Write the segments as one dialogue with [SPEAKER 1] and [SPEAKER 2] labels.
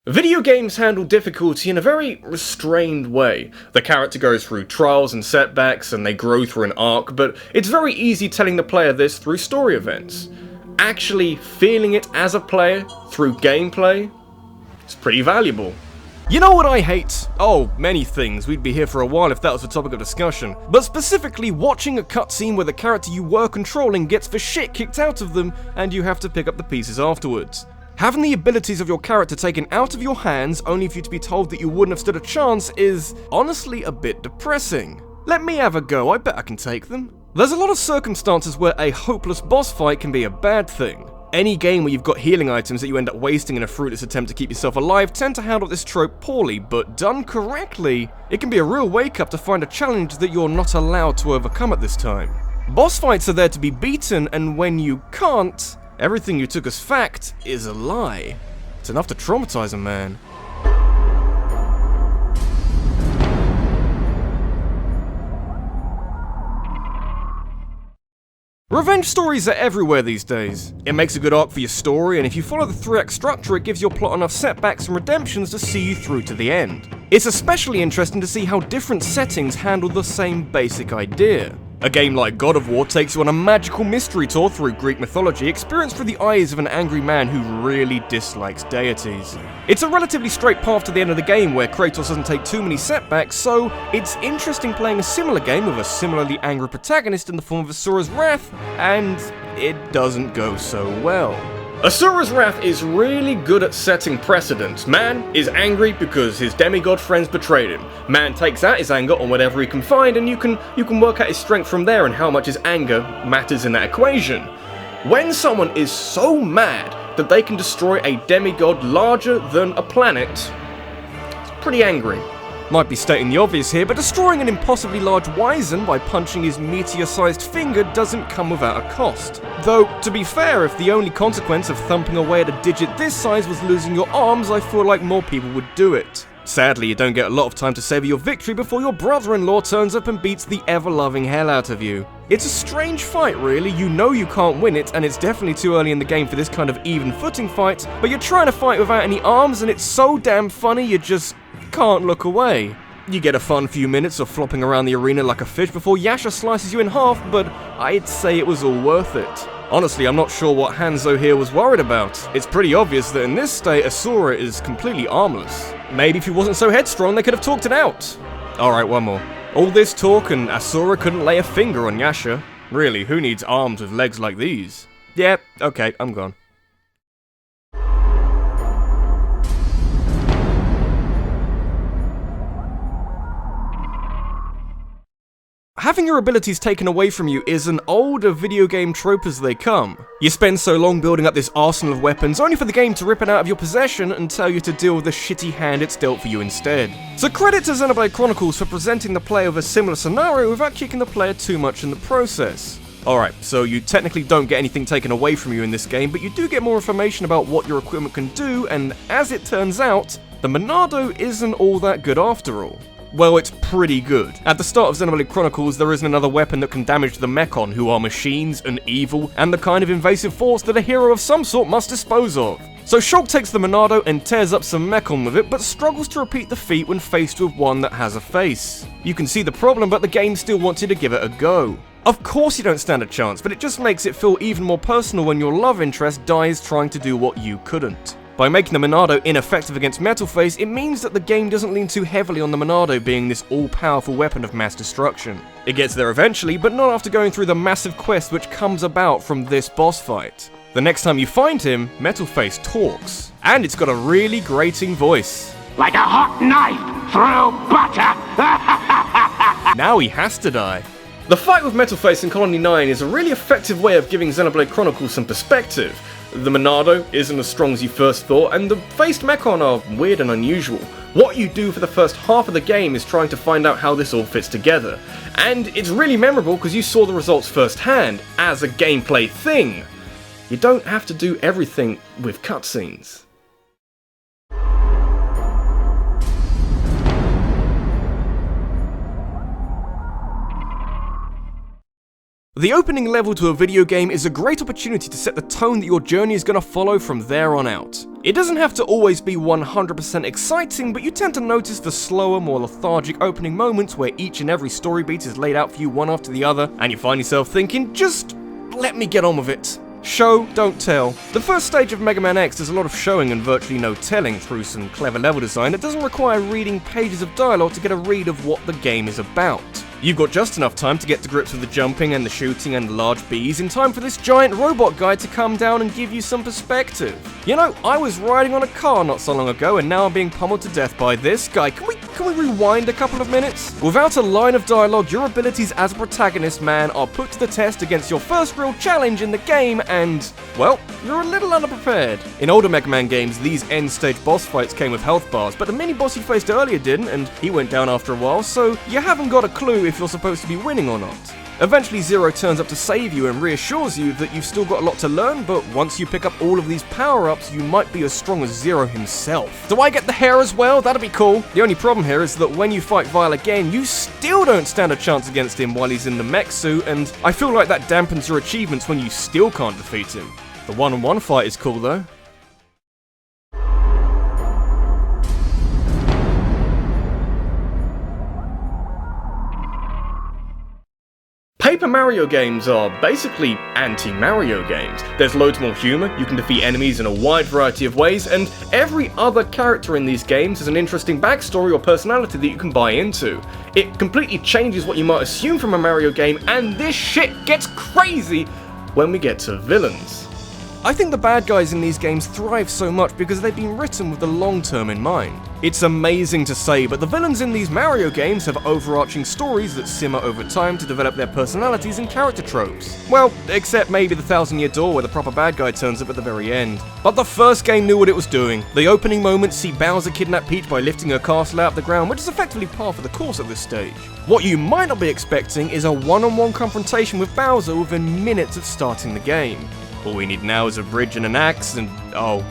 [SPEAKER 1] Video games handle difficulty in a very restrained way. The character goes through trials and setbacks and they grow through an arc, but it's very easy telling the player this through story events. Actually feeling it as a player through gameplay is pretty valuable. You know what I hate? Oh, many things. We'd be here for a while if that was the topic of discussion. But specifically, watching a cutscene where the character you were controlling gets the shit kicked out of them and you have to pick up the pieces afterwards. Having the abilities of your character taken out of your hands only for you to be told that you wouldn't have stood a chance is honestly a bit depressing. Let me have a go, I bet I can take them. There's a lot of circumstances where a hopeless boss fight can be a bad thing. Any game where you've got healing items that you end up wasting in a fruitless attempt to keep yourself alive tend to handle this trope poorly, but done correctly, it can be a real wake-up to find a challenge that you're not allowed to overcome at this time. Boss fights are there to be beaten, and when you can't, everything you took as fact is a lie. It's enough to traumatize a man. Revenge stories are everywhere these days. It makes a good arc for your story, and if you follow the 3-act structure, it gives your plot enough setbacks and redemptions to see you through to the end. It's especially interesting to see how different settings handle the same basic idea. A game like God of War takes you on a magical mystery tour through Greek mythology, experienced through the eyes of an angry man who really dislikes deities. It's a relatively straight path to the end of the game where Kratos doesn't take too many setbacks, so it's interesting playing a similar game with a similarly angry protagonist in the form of Asura's Wrath, and it doesn't go so well. Asura's Wrath is really good at setting precedents. Man is angry because his demigod friends betrayed him. Man takes out his anger on whatever he can find, and you can work out his strength from there and how much his anger matters in that equation. When someone is so mad that they can destroy a demigod larger than a planet, it's pretty angry. Might be stating the obvious here, but destroying an impossibly large Wyzern by punching his meteor-sized finger doesn't come without a cost. Though, to be fair, if the only consequence of thumping away at a digit this size was losing your arms, I feel like more people would do it. Sadly, you don't get a lot of time to savour your victory before your brother-in-law turns up and beats the ever-loving hell out of you. It's a strange fight, really. You know you can't win it, and it's definitely too early in the game for this kind of even-footing fight, but you're trying to fight without any arms, and it's so damn funny you just can't look away. You get a fun few minutes of flopping around the arena like a fish before Yasha slices you in half, but I'd say it was all worth it. Honestly, I'm not sure what Hanzo here was worried about. It's pretty obvious that in this state, Asura is completely armless. Maybe if he wasn't so headstrong, they could have talked it out. Alright, one more. All this talk and Asura couldn't lay a finger on Yasha. Really, who needs arms with legs like these? Yeah, okay, I'm gone. Having your abilities taken away from you is an older video game trope as they come. You spend so long building up this arsenal of weapons only for the game to rip it out of your possession and tell you to deal with the shitty hand it's dealt for you instead. So credit to Xenoblade Chronicles for presenting the player with a similar scenario without kicking the player too much in the process. Alright, so you technically don't get anything taken away from you in this game, but you do get more information about what your equipment can do, and as it turns out, the Monado isn't all that good after all. Well, it's pretty good. At the start of Xenoblade Chronicles, there isn't another weapon that can damage the Mechon, who are machines and evil, and the kind of invasive force that a hero of some sort must dispose of. So Shulk takes the Monado and tears up some Mechon with it, but struggles to repeat the feat when faced with one that has a face. You can see the problem, but the game still wants you to give it a go. Of course you don't stand a chance, but it just makes it feel even more personal when your love interest dies trying to do what you couldn't. By making the Monado ineffective against Metalface, it means that the game doesn't lean too heavily on the Monado being this all-powerful weapon of mass destruction. It gets there eventually, but not after going through the massive quest which comes about from this boss fight. The next time you find him, Metalface talks, and it's got a really grating voice.
[SPEAKER 2] Like a hot knife through butter!
[SPEAKER 1] Now he has to die. The fight with Metalface in Colony 9 is a really effective way of giving Xenoblade Chronicles some perspective. The Monado isn't as strong as you first thought, and the faced Mechon are weird and unusual. What you do for the first half of the game is trying to find out how this all fits together. And it's really memorable because you saw the results firsthand, as a gameplay thing. You don't have to do everything with cutscenes. The opening level to a video game is a great opportunity to set the tone that your journey is going to follow from there on out. It doesn't have to always be 100% exciting, but you tend to notice the slower, more lethargic opening moments where each and every story beat is laid out for you one after the other, and you find yourself thinking, just let me get on with it. Show, don't tell. The first stage of Mega Man X does a lot of showing and virtually no telling through some clever level design that doesn't require reading pages of dialogue to get a read of what the game is about. You've got just enough time to get to grips with the jumping and the shooting and the large bees in time for this giant robot guy to come down and give you some perspective. You know, I was riding on a car not so long ago and now I'm being pummeled to death by this guy. Can we rewind a couple of minutes? Without a line of dialogue, your abilities as a protagonist, man, are put to the test against your first real challenge in the game and, well, you're a little underprepared. In older Mega Man games, these end-stage boss fights came with health bars, but the mini-boss you faced earlier didn't, and he went down after a while, so you haven't got a clue if you're supposed to be winning or not. Eventually Zero turns up to save you and reassures you that you've still got a lot to learn, but once you pick up all of these power-ups, you might be as strong as Zero himself. Do I get the hair as well? That'd be cool. The only problem here is that when you fight Vile again, you still don't stand a chance against him while he's in the mech suit, and I feel like that dampens your achievements when you still can't defeat him. The one-on-one fight is cool though. Paper Mario games are basically anti-Mario games. There's loads more humor, you can defeat enemies in a wide variety of ways, and every other character in these games has an interesting backstory or personality that you can buy into. It completely changes what you might assume from a Mario game, and this shit gets crazy when we get to villains. I think the bad guys in these games thrive so much because they've been written with the long term in mind. It's amazing to say, but the villains in these Mario games have overarching stories that simmer over time to develop their personalities and character tropes. Well, except maybe the 1000-Year Door where the proper bad guy turns up at the very end. But the first game knew what it was doing. The opening moments see Bowser kidnap Peach by lifting her castle out of the ground, which is effectively par for the course at this stage. What you might not be expecting is a one-on-one confrontation with Bowser within minutes of starting the game. All we need now is a bridge and an axe, and oh,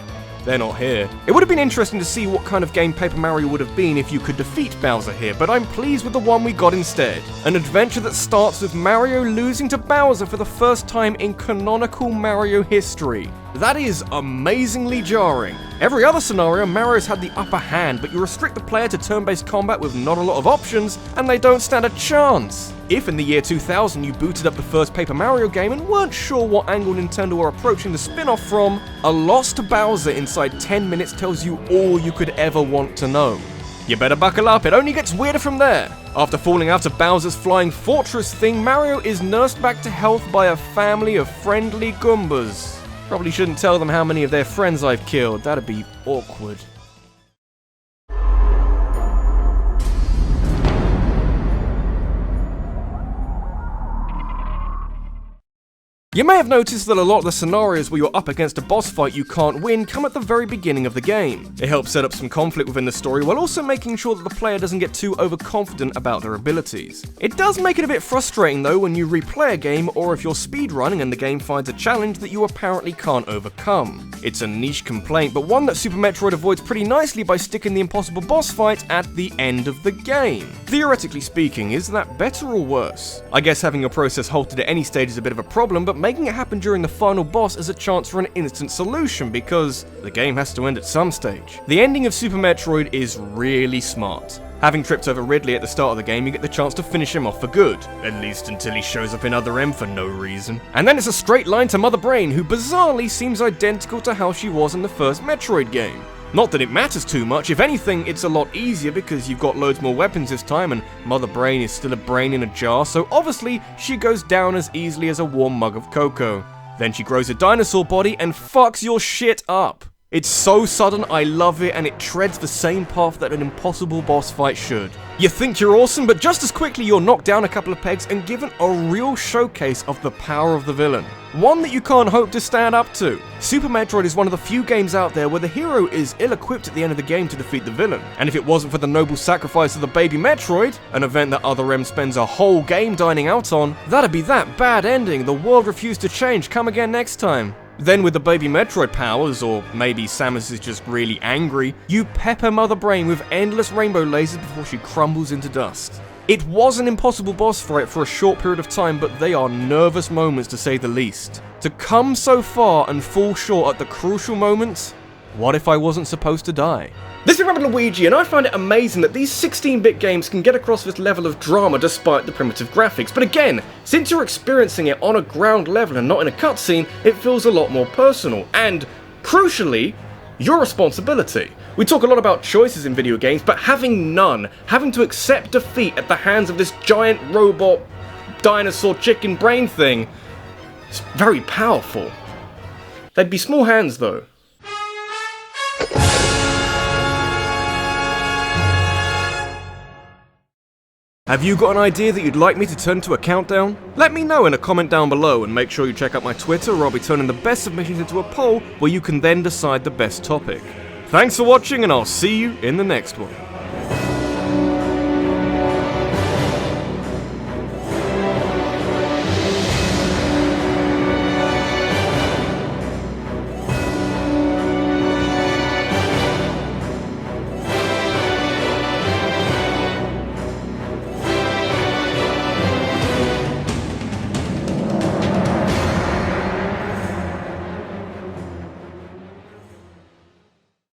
[SPEAKER 1] they're not here. It would have been interesting to see what kind of game Paper Mario would have been if you could defeat Bowser here, but I'm pleased with the one we got instead. An adventure that starts with Mario losing to Bowser for the first time in canonical Mario history. That is amazingly jarring. Every other scenario, Mario's had the upper hand, but you restrict the player to turn-based combat with not a lot of options, and they don't stand a chance. If in the year 2000 you booted up the first Paper Mario game and weren't sure what angle Nintendo were approaching the spin-off from, a loss to Bowser inside 10 minutes tells you all you could ever want to know. You better buckle up, it only gets weirder from there. After falling out of Bowser's flying fortress thing, Mario is nursed back to health by a family of friendly Goombas. Probably shouldn't tell them how many of their friends I've killed, that'd be awkward. You may have noticed that a lot of the scenarios where you're up against a boss fight you can't win come at the very beginning of the game. It helps set up some conflict within the story while also making sure that the player doesn't get too overconfident about their abilities. It does make it a bit frustrating though when you replay a game or if you're speedrunning and the game finds a challenge that you apparently can't overcome. It's a niche complaint, but one that Super Metroid avoids pretty nicely by sticking the impossible boss fight at the end of the game. Theoretically speaking, is that better or worse? I guess having your process halted at any stage is a bit of a problem, but making it happen during the final boss is a chance for an instant solution because the game has to end at some stage. The ending of Super Metroid is really smart. Having tripped over Ridley at the start of the game, you get the chance to finish him off for good. At least until he shows up in Other M for no reason. And then it's a straight line to Mother Brain, who bizarrely seems identical to how she was in the first Metroid game. Not that it matters too much, if anything, it's a lot easier because you've got loads more weapons this time and Mother Brain is still a brain in a jar, so obviously she goes down as easily as a warm mug of cocoa. Then she grows a dinosaur body and fucks your shit up. It's so sudden, I love it, and it treads the same path that an impossible boss fight should. You think you're awesome, but just as quickly you're knocked down a couple of pegs and given a real showcase of the power of the villain. One that you can't hope to stand up to. Super Metroid is one of the few games out there where the hero is ill-equipped at the end of the game to defeat the villain. And if it wasn't for the noble sacrifice of the baby Metroid, an event that Other M spends a whole game dining out on, that'd be that bad ending the world refused to change, come again next time. Then with the baby Metroid powers, or maybe Samus is just really angry, you pepper Mother Brain with endless rainbow lasers before she crumbles into dust. It was an impossible boss fight for a short period of time, but they are nervous moments to say the least. To come so far and fall short at the crucial moments? What if I wasn't supposed to die? This is RabbidLuigi, and I find it amazing that these 16-bit games can get across this level of drama despite the primitive graphics. But again, since you're experiencing it on a ground level and not in a cutscene, it feels a lot more personal, and, crucially, your responsibility. We talk a lot about choices in video games, but having none, having to accept defeat at the hands of this giant robot, dinosaur, chicken brain thing, it's very powerful. They'd be small hands, though. Have you got an idea that you'd like me to turn to a countdown? Let me know in a comment down below, and make sure you check out my Twitter, where I'll be turning the best submissions into a poll where you can then decide the best topic. Thanks for watching, and I'll see you in the next one.